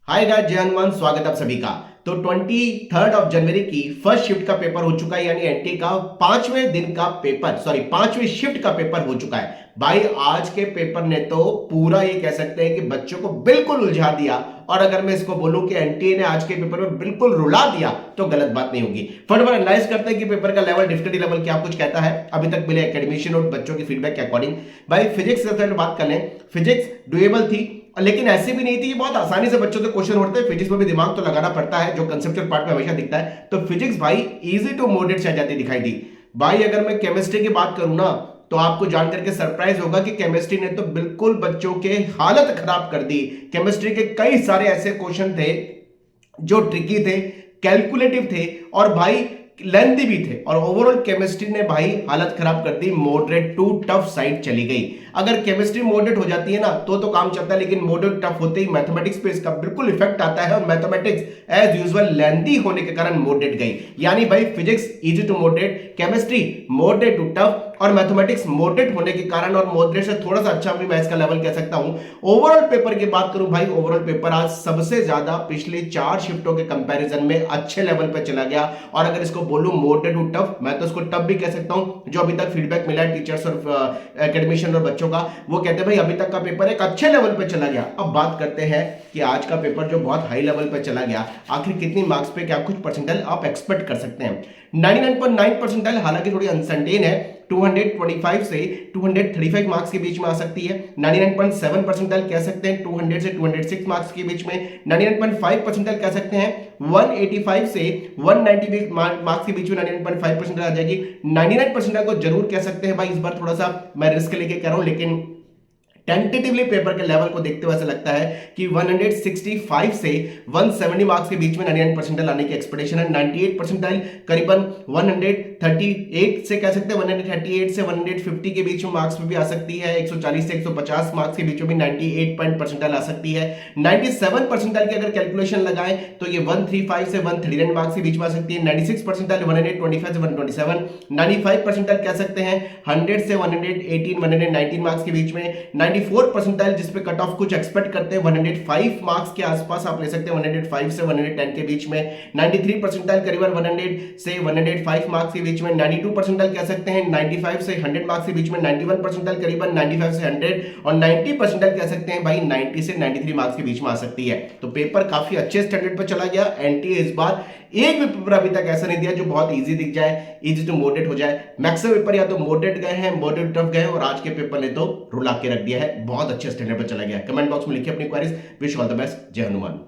Hi guys, जय हनुमान। स्वागत है आप सभी का। तो 23 जनवरी की फर्स्ट शिफ्ट का पेपर हो चुका है, यानी एनटी का पांचवें दिन का पेपर, सॉरी पांचवें शिफ्ट का पेपर हो चुका है। भाई आज के पेपर ने तो पूरा ये कह सकते हैं कि बच्चों को बिल्कुल उलझा दिया। और अगर मैं इसको बोलूं कि एनटीए ने आज के पेपर में बिल्कुल रुला दिया तो गलत बात नहीं होगी। फटाफट एनालाइज करते हैं कि पेपर का लेवल, डिफिकल्टी लेवल क्या कुछ कहता है अभी तक मिले एकेडमिशियन और बच्चों की फीडबैक के अकॉर्डिंग। भाई फिजिक्स से बात कर लें, फिजिक्स डुएबल थी, लेकिन ऐसी भी नहीं थी कि बहुत आसानी से बच्चों से क्वेश्चन उठते हैं। फिजिक्स में भी दिमाग तो लगाना पड़ता है, जो कंसेप्चुअल पार्ट में हमेशा दिखता है। तो फिजिक्स भाई इजी टू मॉडरेट से जाती दिखाई दी। भाई अगर मैं केमिस्ट्री की बात करूं ना, तो आपको जानकर के सरप्राइज होगा कि केमिस्ट्री ने तो बिल्कुल बच्चों के हालत खराब कर दी। केमिस्ट्री के कई सारे ऐसे क्वेश्चन थे जो ट्रिकी थे, कैलकुलेटिव थे और भाई लेंथी भी थे। और ओवरऑल केमिस्ट्री ने भाई हालत खराब कर दी, मॉडरेट टू टफ साइड चली गई। अगर केमिस्ट्री मॉडरेट हो जाती है ना तो काम चलता है, लेकिन मॉडरेट टफ होते ही मैथमेटिक्स पे इसका बिल्कुल इफेक्ट आता है। और मैथमेटिक्स एज यूजुअल लेंथी होने के कारण मॉडरेट गई। यानी भाई physics easy to moderate, chemistry moderate to tough और मैथमेटिक्स मॉडरेट होने के कारण, और मॉडरेट से थोड़ा सा अच्छा भी मैं इसका लेवल कह सकता हूं। ओवरऑल पेपर की बात करूं भाई, ओवरऑल पेपर आज सबसे ज्यादा पिछले 4 शिफ्टों के कंपैरिजन में अच्छे लेवल पे चला गया। और अगर इसको बोलूं मॉडरेट टू टफ, मैं तो इसको टफ भी कह सकता हूं। जो अभी तक फीडबैक मिला है टीचर्स और एकेडमिशियन और बच्चों का, वो कहते हैं भाई अभी तक का पेपर एक अच्छे लेवल पे चला गया। अब बात करते हैं कि आज का पेपर जो बहुत हाई लेवल पे चला गया, आखिर कितनी मार्क्स पे क्या कुछ परसेंटाइल आप एक्सपेक्ट कर सकते हैं। 99.9 परसेंटाइल हालांकि थोड़ी अनसर्टेन है, 225 से 235 मार्क्स के बीच में आ सकती है। 99.7 परसेंटाइल कह सकते हैं 200 से 206 मार्क्स के बीच में। 99.5 परसेंटाइल कह सकते हैं 185 से 190 मार्क्स के बीच में 99.5 परसेंटाइल आ जाएगी। 99 परसेंटाइल को जरूर कह सकते हैं भाई, इस बार थोड़ा सा मैं रिस्क लेके कह रहा हूं, लेकिन टेंटेटिवली पेपर के लेवल को देखते हुए ऐसा लगता है कि 165 से 170 मार्क्स के बीच में 99 परसेंटाइल आने की एक्सपेक्टेशन है। 98 परसेंटाइल करीबन 138 से कह सकते हैं, 138 से 150 के बीच में मार्क्स में भी आ सकती है। 140 से 150 मार्क्स के बीच में भी 98 पॉइंट परसेंटाइल आ सकती है। 97 परसेंटाइल की अगर कैलकुलेशन लगाएं तो ये 135 से 139 मार्क्स के बीच में आ सकती है। 96 परसेंटाइल 125 से 127। 95 परसेंटाइल कह सकते हैं 100 से 118 119 मार्क्स के बीच में। 94 परसेंटाइल जिस पे कट ऑफ कुछ एक्सपेक्ट करते हैं 105 मार्क्स के आसपास आप ले सकते हैं, 105 से 110 के बीच में। 93 परसेंटाइल करीबन 100 से 105 मार्क्स के बीच में। 92 परसेंटाइल कह सकते हैं 95 से 100 मार्क्स के बीच में। 91 परसेंटाइल करीबन 95 से 100 और 90 परसेंटाइल कह सकते हैं भाई 90 से 93 मार्क्स के बीच में आ सकती है। तो पेपर काफी अच्छे स्टैंडर्ड पर चला गया। एनटीए इस बार एक भी पेपर अभी तक ऐसा नहीं दिया जो बहुत इजी दिख जाए, इजी टू मॉडरेट हो जाए। मैक्सिमम पेपर या तो मॉडरेट गए हैं, मॉडरेट टफ गए, और आज के पेपर ने तो रुला के रख दिया है। बहुत अच्छे स्टैंडर्ड पर चला गया। कमेंट बॉक्स में लिखिए अपनी queries. Wish all the best. जय हनुमान।